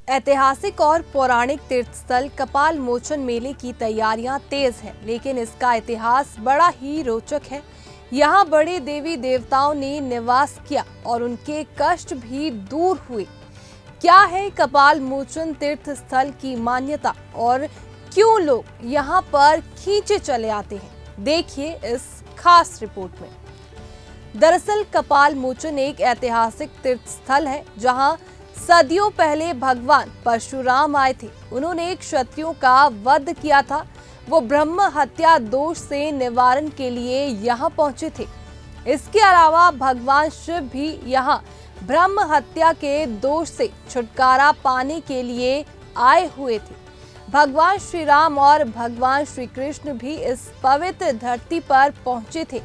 ऐतिहासिक और पौराणिक तीर्थस्थल कपाल मोचन मेले की तैयारियां तेज है, लेकिन इसका इतिहास बड़ा ही रोचक है। यहाँ बड़े देवी देवताओं ने निवास किया और उनके कष्ट भी दूर हुए। क्या है कपाल मोचन तीर्थ स्थल की मान्यता और क्यों लोग यहाँ पर खींचे चले आते हैं, देखिए इस खास रिपोर्ट में। दरअसल कपाल मोचन एक ऐतिहासिक तीर्थ स्थल है जहाँ सदियों पहले भगवान परशुराम आए थे। उन्होंने क्षत्रियों का वध किया था। वो ब्रह्म हत्या दोष से निवारण के लिए यहाँ पहुंचे थे। इसके अलावा भगवान शिव भी यहाँ ब्रह्म हत्या के दोष से छुटकारा पाने के लिए आए हुए थे। भगवान श्री राम और भगवान श्री कृष्ण भी इस पवित्र धरती पर पहुंचे थे।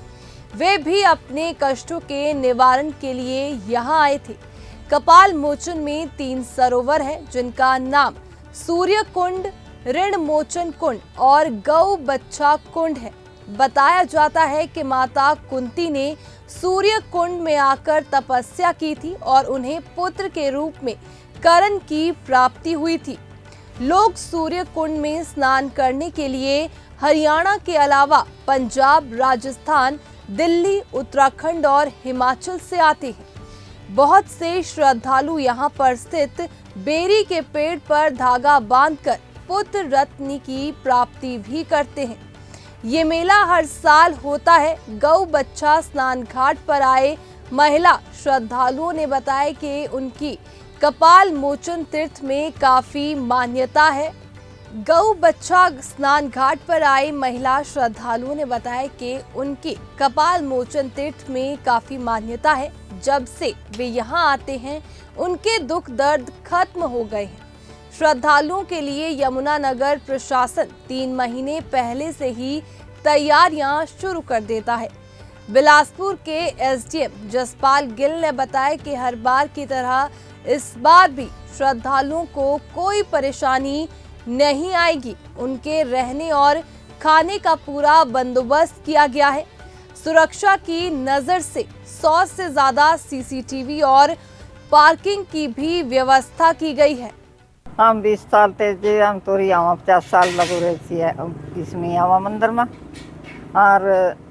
वे भी अपने कष्टों के निवारण के लिए यहाँ आए थे। कपाल मोचन में 3 सरोवर है, जिनका नाम सूर्य कुंड, ऋण मोचन कुंड और गौ बच्छा कुंड है। बताया जाता है कि माता कुंती ने सूर्य कुंड में आकर तपस्या की थी और उन्हें पुत्र के रूप में करण की प्राप्ति हुई थी। लोग सूर्य कुंड में स्नान करने के लिए हरियाणा के अलावा पंजाब, राजस्थान, दिल्ली, उत्तराखंड और हिमाचल से आते हैं। बहुत से श्रद्धालु यहाँ पर स्थित बेरी के पेड़ पर धागा बांधकर पुत्र रत्न की प्राप्ति भी करते हैं। ये मेला हर साल होता है। गौ बच्छा स्नान घाट पर आए महिला श्रद्धालुओं ने बताया कि उनकी कपाल मोचन तीर्थ में काफी मान्यता है। गौ बच्छा स्नान घाट पर आई महिला श्रद्धालुओं ने बताया कि उनकी कपाल मोचन तीर्थ में काफी मान्यता है। जब से वे यहाँ आते हैं उनके दुख दर्द खत्म हो गए हैं। श्रद्धालुओं के लिए यमुनानगर प्रशासन 3 महीने पहले से ही तैयारियां शुरू कर देता है। बिलासपुर के एसडीएम जसपाल गिल ने बताया कि हर बार की तरह इस बार भी श्रद्धालुओं को कोई परेशानी नहीं आएगी। उनके रहने और खाने का पूरा बंदोबस्त किया गया है। सुरक्षा की नजर से 100 से ज्यादा सीसीटीवी और पार्किंग की भी व्यवस्था की गई है। हम 20 साल थे जे हम तो आवा 50 साल लगो रहती है इसमें आवा मंदिर में और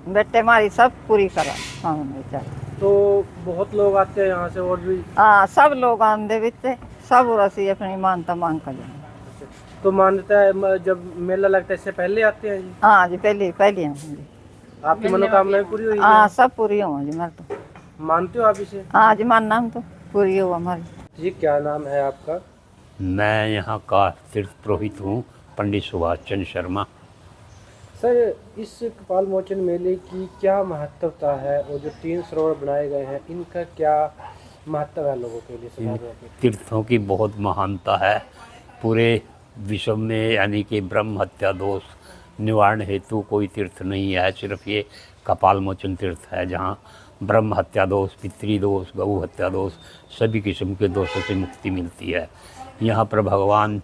बेटे हमारी सब पूरी करा। तो बहुत लोग आते हैं यहाँ से और भी? हाँ, सब लोग आंदे बिच सब रसी अपनी मानता मांग कर जाए। तो मान्यता है जब मेला लगता है इससे पहले आते हैं जी? हाँ जी, पहले हैं जी। आपकी मनोकामनाएं पूरी हुई? हाँ, सब पूरी हुआ जी। मैं तो मानते हो आप इसे? हाँ जी, मानना हम तो पूरी हुआ हमारी। जी, क्या नाम है आपका? मैं यहाँ का तीर्थ पुरोहित हूँ, पंडित सुभाष चंद्र शर्मा। सर, इस कपाल मोचन मेले की क्या महत्वता है और जो 3 सरोवर बनाए गए हैं इनका क्या महत्व है लोगों के लिए, समाज के? तीर्थों की बहुत महानता है पूरे विश्व में, यानी कि ब्रह्म हत्या दोष निवारण हेतु कोई तीर्थ नहीं है। सिर्फ ये कपाल मोचन तीर्थ है जहाँ ब्रह्म हत्या दोष, पितृदोष, गौ हत्या दोष, सभी किस्म के दोषों से मुक्ति मिलती है। यहाँ पर भगवान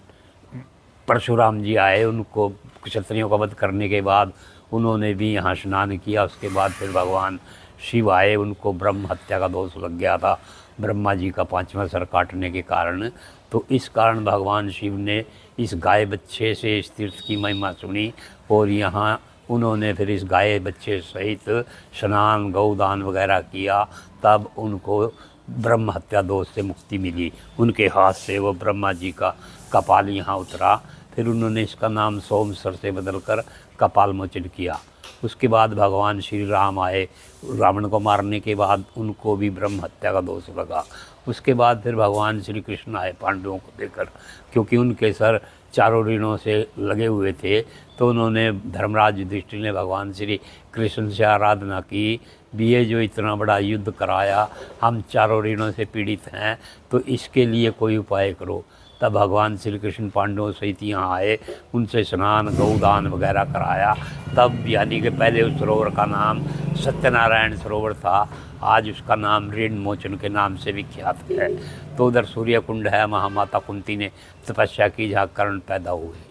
परशुराम जी आए, उनको क्षत्रियों का वध करने के बाद उन्होंने भी यहाँ स्नान किया। उसके बाद फिर भगवान शिव आए, उनको ब्रह्म हत्या का दोष लग गया था ब्रह्मा जी का 5वां सर काटने के कारण। तो इस कारण भगवान शिव ने इस गाय बच्चे से इस तीर्थ की महिमा सुनी और यहाँ उन्होंने फिर इस गाय बच्चे सहित स्नान, गौदान वगैरह किया। तब उनको ब्रह्म हत्या दोष से मुक्ति मिली। उनके हाथ से वो ब्रह्मा जी का कपाल यहाँ उतरा। फिर उन्होंने इसका नाम सोमसर से बदलकर कपाल मोचन किया। उसके बाद भगवान श्री राम आए, रावण को मारने के बाद उनको भी ब्रह्म हत्या का दोष लगा। उसके बाद फिर भगवान श्री कृष्ण आए पांडवों को देकर, क्योंकि उनके सर चारों ऋणों से लगे हुए थे। तो उन्होंने धर्मराज युधिष्ठिर ने भगवान श्री कृष्ण से आराधना की, भी ये जो इतना बड़ा युद्ध कराया, हम चारों ऋणों से पीड़ित हैं, तो इसके लिए कोई उपाय करो। तब भगवान श्री कृष्ण पांडवों सहित यहाँ आए, उनसे स्नान, गौदान वगैरह कराया। तब यानी कि पहले उस सरोवर का नाम सत्यनारायण सरोवर था, आज उसका नाम ऋण मोचन के नाम से विख्यात है। तो उधर सूर्य कुंड है, महामाता कुंती ने तपस्या की जहाँ कर्ण पैदा हुए।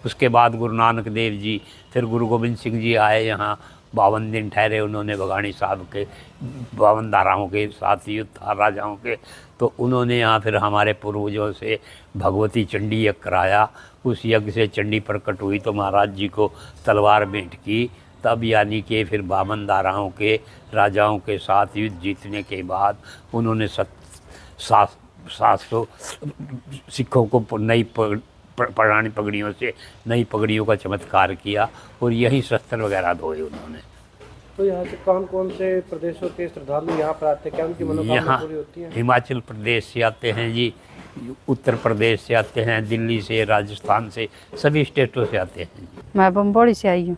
उसके बाद गुरु नानक देव जी, फिर गुरु गोविंद सिंह जी आए यहाँ, 52 दिन ठहरे उन्होंने बघानी साहब के 52 धाराओं के साथ युद्ध था राजाओं के। तो उन्होंने यहाँ फिर हमारे पूर्वजों से भगवती चंडी यज्ञ कराया। उस यज्ञ से चंडी प्रकट हुई तो महाराज जी को तलवार भेंट की। तब यानी कि फिर 52 धाराओं के राजाओं के साथ युद्ध जीतने के बाद उन्होंने 700 सिखों को नई पुरानी पगड़ियों से नई पगड़ियों का चमत्कार किया और यही शस्त्र वगैरह धोए उन्होंने। तो यहाँ से कौन कौन से प्रदेशों के श्रद्धालु यहाँ पर आते हैं, क्या उनकी मनोकामना यहाँ पूरी होती है? हिमाचल प्रदेश से आते हैं जी, उत्तर प्रदेश से आते हैं, दिल्ली से, राजस्थान से, सभी स्टेटों से आते हैं। मैं बम्बोड़ी से आई हूँ।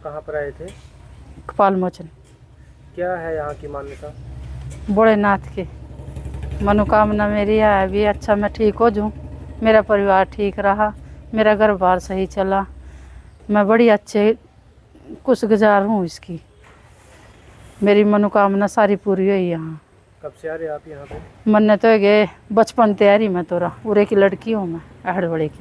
कहाँ पर आए थे? कपाल मोचन क्या है यहाँ की मान्यता? भोलेनाथ की मनोकामना मेरी है अभी अच्छा मैं ठीक हो जाऊँ, मेरा परिवार ठीक रहा, मेरा घर बार सही चला, मैं बड़ी अच्छे खुश गुजार हूँ इसकी। मेरी मनोकामना सारी पूरी हुई यहाँ। कब से आ रहे आप यहाँ पे? मन्ने तो गए बचपन तैयारी में तोरा उरे की लड़की हूँ मैं अहड़बड़े की।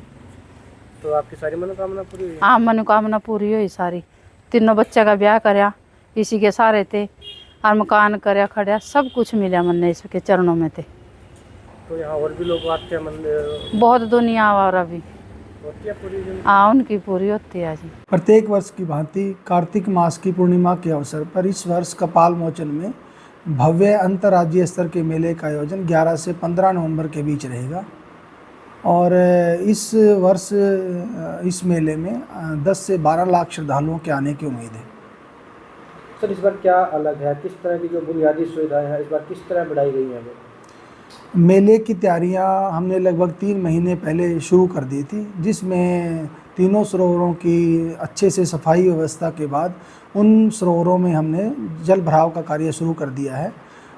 तो आपकी सारी मनोकामना पूरी हुई? हाँ मनोकामना पूरी हुई सारी। तीनों बच्चे का ब्याह करया इसी के सारे थे और मकान करया खड़ा सब कुछ मिला मन्ने इसके चरणों में थे। तो यहाँ और भी लोग आते हैं मंदिर? बहुत दुनिया और अभी होती है पूरी जिंदगी? हाँ उनकी पूरी होती है जी। प्रत्येक वर्ष की भांति कार्तिक मास की पूर्णिमा के अवसर पर इस वर्ष कपाल मोचन में भव्य अंतर्राज्यीय स्तर के मेले का आयोजन 11 से 15 नवंबर के बीच रहेगा। और इस वर्ष इस मेले में 10 से 12 लाख श्रद्धालुओं के आने की उम्मीद है। सर इस बार क्या अलग है, किस तरह की जो बुनियादी सुविधाएं हैं इस बार किस तरह बढ़ाई गई हैं? मेले की तैयारियां हमने लगभग 3 महीने पहले शुरू कर दी थी, जिसमें तीनों सरोवरों की अच्छे से सफाई व्यवस्था के बाद उन सरोवरों में हमने जल भराव का कार्य शुरू कर दिया है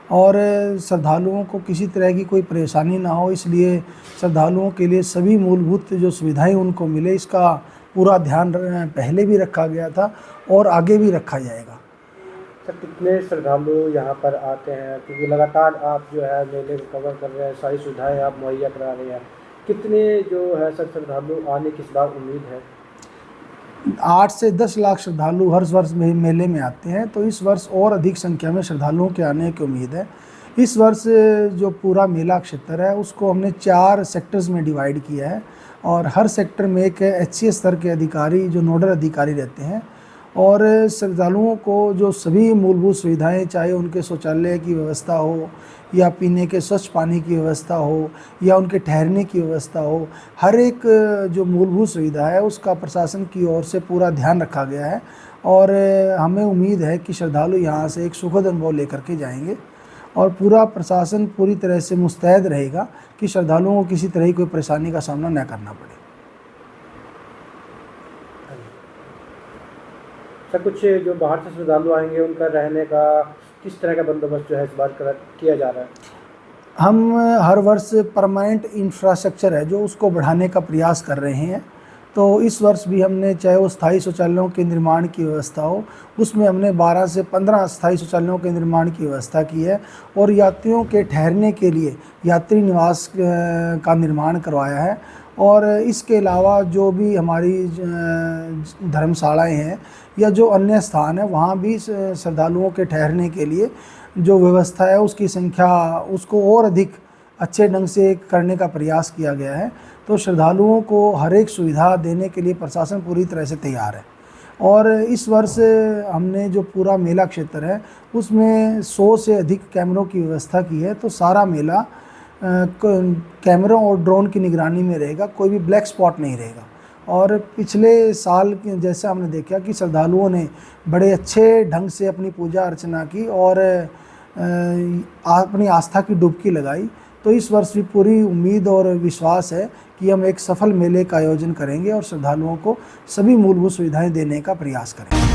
और श्रद्धालुओं को किसी तरह की कोई परेशानी ना हो, इसलिए श्रद्धालुओं के लिए सभी मूलभूत जो सुविधाएं उनको मिले इसका पूरा ध्यान पहले भी रखा गया था और आगे भी रखा जाएगा। सर कितने श्रद्धालु यहाँ पर आते हैं, क्योंकि लगातार आप जो है मेले को कवर कर रहे हैं, सारी सुविधाएं आप मुहैया करा रहे हैं, कितने जो है सर श्रद्धालु आने की इस बार उम्मीद है? 8 से 10 लाख श्रद्धालु हर वर्ष मेले में आते हैं, तो इस वर्ष और अधिक संख्या में श्रद्धालुओं के आने की उम्मीद है। इस वर्ष जो पूरा मेला क्षेत्र है उसको हमने 4 सेक्टर्स में डिवाइड किया है और हर सेक्टर में एक HCA स्तर के अधिकारी जो नोडल अधिकारी रहते हैं और श्रद्धालुओं को जो सभी मूलभूत सुविधाएं, चाहे उनके शौचालय की व्यवस्था हो या पीने के स्वच्छ पानी की व्यवस्था हो या उनके ठहरने की व्यवस्था हो, हर एक जो मूलभूत सुविधा है उसका प्रशासन की ओर से पूरा ध्यान रखा गया है और हमें उम्मीद है कि श्रद्धालु यहाँ से एक सुखद अनुभव लेकर के जाएंगे और पूरा प्रशासन पूरी तरह से मुस्तैद रहेगा कि श्रद्धालुओं को किसी तरह की कोई परेशानी का सामना न करना पड़े। सर कुछ जो बाहर से श्रद्धालु आएंगे उनका रहने का किस तरह का बंदोबस्त जो है इस बार किया जा रहा है? हम हर वर्ष परमानेंट इंफ्रास्ट्रक्चर है जो उसको बढ़ाने का प्रयास कर रहे हैं, तो इस वर्ष भी हमने चाहे वो स्थायी शौचालयों के निर्माण की व्यवस्था हो उसमें हमने 12 से 15 स्थायी शौचालयों के निर्माण की व्यवस्था की है और यात्रियों के ठहरने के लिए यात्री निवास का निर्माण करवाया है और इसके अलावा जो भी हमारी धर्मशालाएं हैं या जो अन्य स्थान है वहाँ भी श्रद्धालुओं के ठहरने के लिए जो व्यवस्था है उसकी संख्या उसको और अधिक अच्छे ढंग से करने का प्रयास किया गया है। तो श्रद्धालुओं को हर एक सुविधा देने के लिए प्रशासन पूरी तरह से तैयार है और इस वर्ष हमने जो पूरा मेला क्षेत्र है उसमें 100 से अधिक कैमरों की व्यवस्था की है, तो सारा मेला कैमरों और ड्रोन की निगरानी में रहेगा, कोई भी ब्लैक स्पॉट नहीं रहेगा। और पिछले साल जैसा हमने देखा कि श्रद्धालुओं ने बड़े अच्छे ढंग से अपनी पूजा अर्चना की और अपनी आस्था की डुबकी लगाई, तो इस वर्ष भी पूरी उम्मीद और विश्वास है कि हम एक सफल मेले का आयोजन करेंगे और श्रद्धालुओं को सभी मूलभूत सुविधाएं देने का प्रयास करेंगे।